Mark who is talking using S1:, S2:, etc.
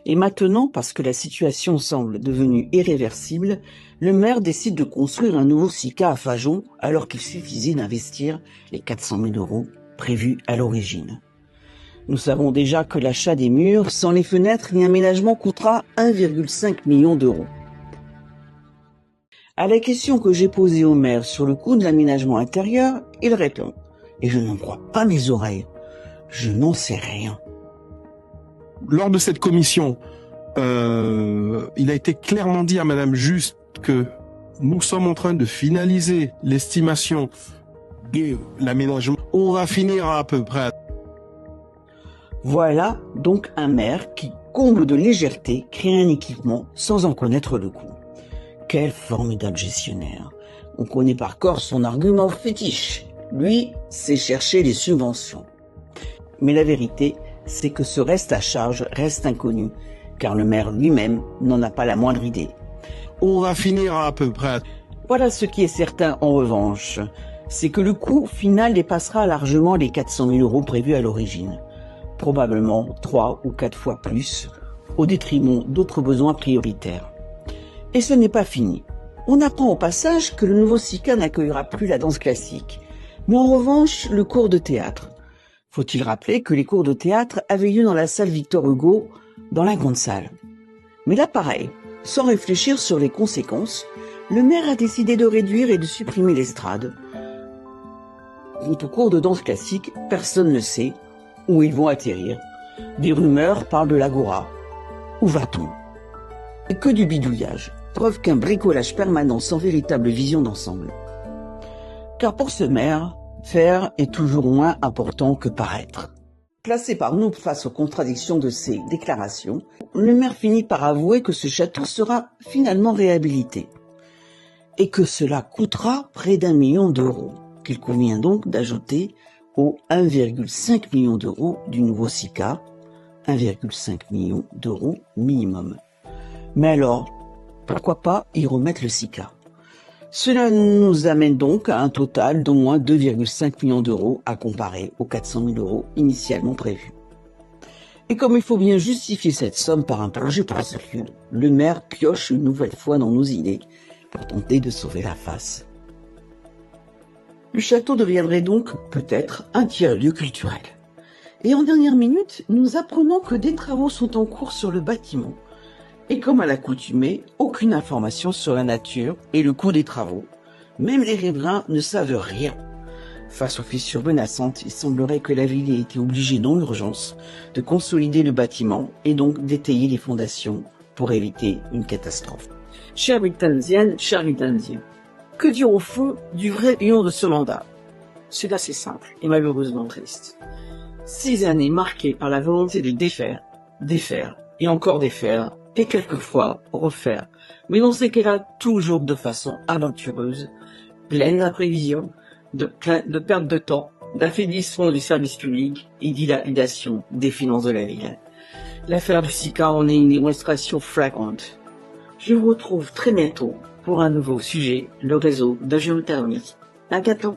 S1: Et maintenant, parce que la situation semble devenue irréversible, le maire décide de construire un nouveau SICA à Fajon alors qu'il suffisait d'investir les 400 000 € prévus à l'origine. Nous savons déjà que l'achat des murs, sans les fenêtres ni aménagement, coûtera 1,5 million d'euros. À la question que j'ai posée au maire sur le coût de l'aménagement intérieur, il répond « Et je n'en crois pas mes oreilles, je n'en sais rien ».
S2: Lors de cette commission, il a été clairement dit à Madame Juste que nous sommes en train de finaliser l'estimation de l'aménagement. On va finir à peu près.
S1: Voilà donc un maire qui, comble de légèreté, crée un équipement sans en connaître le coût. Quel formidable gestionnaire. On connaît par cœur son argument fétiche. Lui, c'est chercher les subventions. Mais la vérité, c'est que ce reste à charge reste inconnu, car le maire lui-même n'en a pas la moindre idée.
S2: On va finir à peu près.
S1: Voilà ce qui est certain en revanche, c'est que le coût final dépassera largement les 400 000 € prévus à l'origine. Probablement 3 ou 4 fois plus, au détriment d'autres besoins prioritaires. Et ce n'est pas fini. On apprend au passage que le nouveau SICA n'accueillera plus la danse classique, mais en revanche le cours de théâtre. Faut-il rappeler que les cours de théâtre avaient lieu dans la salle Victor Hugo, dans la grande salle. Mais là pareil, sans réfléchir sur les conséquences, le maire a décidé de réduire et de supprimer l'estrade. Quant aux cours de danse classique, personne ne sait où ils vont atterrir. Des rumeurs parlent de l'agora. Où va-t-on? Et que du bidouillage, preuve qu'un bricolage permanent sans véritable vision d'ensemble. Car pour ce maire, faire est toujours moins important que paraître. Placé par nous face aux contradictions de ces déclarations, le maire finit par avouer que ce château sera finalement réhabilité. Et que cela coûtera près d'1 million d'euros, qu'il convient donc d'ajouter aux 1,5 million d'euros du nouveau SICA, 1,5 million d'euros minimum. Mais alors, pourquoi pas y remettre le SICA? Cela nous amène donc à un total d'au moins 2,5 millions d'euros à comparer aux 400 000 € initialement prévus. Et comme il faut bien justifier cette somme par un projet pour ce lieu, le maire pioche une nouvelle fois dans nos idées pour tenter de sauver la face. Le château deviendrait donc peut-être un tiers-lieu culturel. Et en dernière minute, nous apprenons que des travaux sont en cours sur le bâtiment. Et comme à l'accoutumée, aucune information sur la nature et le coût des travaux. Même les riverains ne savent rien. Face aux fissures menaçantes, il semblerait que la ville ait été obligée dans l'urgence de consolider le bâtiment et donc d'étayer les fondations pour éviter une catastrophe. Chers Multanziennes, chers Multanziens, que dire au fond du vrai bilan de ce mandat? C'est assez simple et malheureusement triste. 6 années marquées par la volonté de défaire et encore défaire, et quelquefois refaire, mais dans ces cas-là toujours de façon aventureuse, pleine d'imprévisions, de perte de temps, d'affaiblissement du service public et dilapidation des finances de la ville. L'affaire du SICA en est une illustration flagrante. Je vous retrouve très bientôt pour un nouveau sujet, le réseau de géothermie. À bientôt.